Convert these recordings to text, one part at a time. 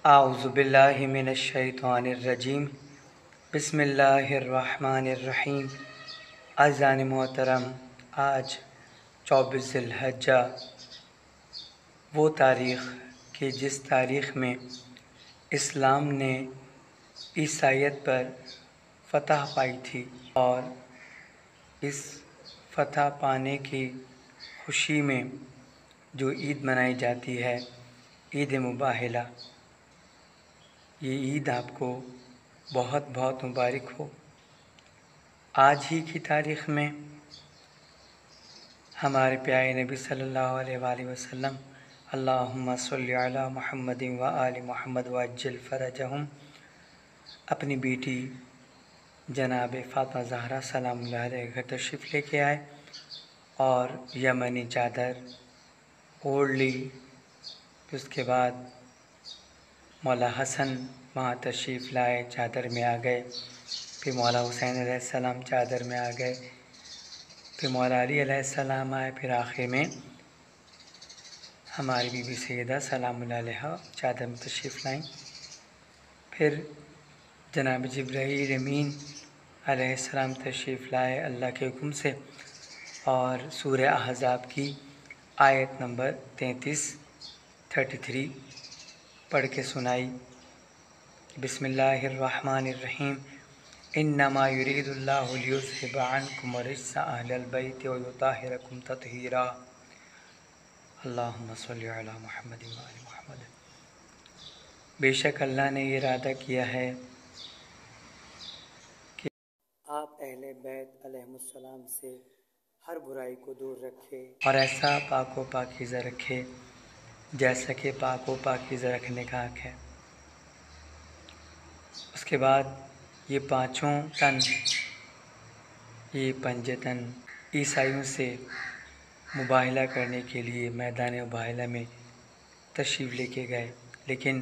اعوذ باللہ من الشیطان الرجیم بسم اللہ الرحمن الرحیم۔ عزیزان محترم، آج 24 ذی الحجہ وہ تاریخ کہ جس تاریخ میں اسلام نے عیسائیت پر فتح پائی تھی، اور اس فتح پانے کی خوشی میں جو عید منائی جاتی ہے، عید مباہلہ، یہ عید آپ کو بہت بہت مبارک ہو۔ آج ہی کی تاریخ میں ہمارے پیارے نبی صلی اللہ علیہ وآلہ وسلم، اللہم صلی علی محمد و آل محمد وعجل فرجہم، اپنی بیٹی جناب فاطمہ زہرا سلام اللہ علیہ گھر تشریف لے کے آئے اور یمنی چادر اوڑھ لی۔ پھر اس کے بعد مولا حسن وہاں تشریف لائے، چادر میں آ گئے۔ پھر مولا حسین علیہ السلام چادر میں آ گئے۔ پھر مولا علی علیہ السلام آئے۔ پھر آخر میں ہماری بی بی سیدہ سلام اللہ علیہ چادر میں تشریف لائیں۔ پھر جناب جبرائیل امین علیہ السلام تشریف لائے اللہ کے حکم سے، اور سورہ احزاب کی آیت نمبر 33 پڑھ کے سنائی۔ بسم اللہ الرحمن الرحیم، انما یرید اللہ لیذھب عنکم الرجس اہل البیت ویطہرکم تطہیرا۔ اللہم صلی علی محمد و آل محمد۔ بے شک اللہ نے یہ ارادہ کیا ہے کہ آپ اہل بیت علیہ السلام سے ہر برائی کو دور رکھے اور ایسا پاک و پاکیزہ رکھے جیسا کہ پاک و پاکیزہ رکھنے کا حق ہے۔ اس کے بعد یہ پانچوں تن، یہ پنج تن عیسائیوں سے مباہلہ کرنے کے لیے میدان مباہلہ میں تشریف لے کے گئے، لیکن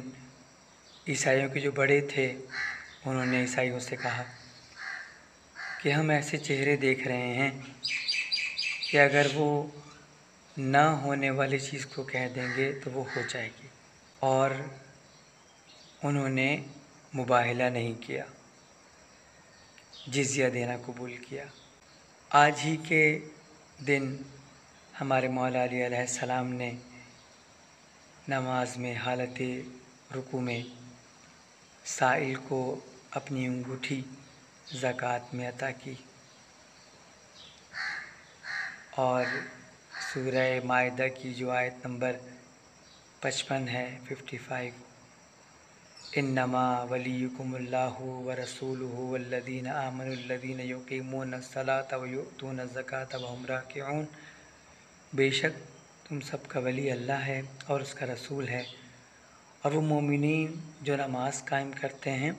عیسائیوں کے جو بڑے تھے انہوں نے عیسائیوں سے کہا کہ ہم ایسے چہرے دیکھ رہے ہیں کہ اگر وہ نہ ہونے والی چیز کو کہہ دیں گے تو وہ ہو جائے گی، اور انہوں نے مباہلہ نہیں کیا، جزیہ دینا قبول کیا۔ آج ہی کے دن ہمارے مولا علی علیہ السلام نے نماز میں حالت رکوع میں سائل کو اپنی انگوٹھی زکوٰۃ میں عطا کی، اور سورہ مائدہ کی جو آیت نمبر 55 ہے، 55، انما ولیکم اللہ ورسولہ والذین آمنوا الذین یقیمون الصلاۃ ویؤتون الزکاۃ وہم راکعون، بے شک تم سب کا ولی اللہ ہے اور اس کا رسول ہے، اور وہ مومنین جو نماز قائم کرتے ہیں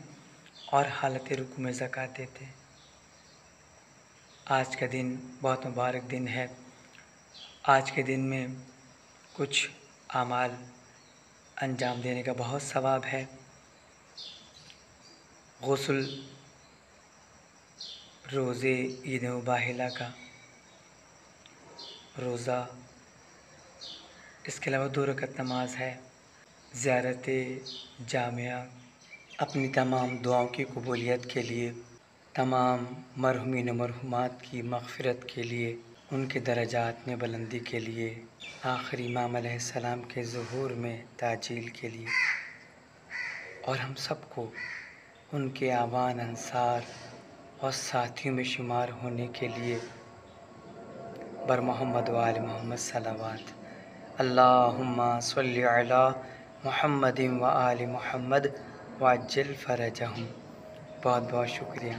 اور حالت رکوع میں زکوٰۃ دیتے ہیں۔ آج کا دن بہت مبارک دن ہے۔ آج کے دن میں کچھ اعمال انجام دینے کا بہت ثواب ہے۔ غسل، روزے عید مباہلہ کا روزہ، اس کے علاوہ 2 رکعت نماز ہے، زیارت جامعہ، اپنی تمام دعاؤں کی قبولیت کے لیے، تمام مرحومین و مرحومات کی مغفرت کے لیے، ان کے درجات میں بلندی کے لیے، آخری امام علیہ السلام کے ظہور میں تعجیل کے لیے، اور ہم سب کو ان کے اعوان، انصار اور ساتھیوں میں شمار ہونے کے لیے بر محمد و آل محمد صلوات۔ اللہم صلی علی محمد و آل محمد وعجل فرجہم۔ بہت بہت شکریہ۔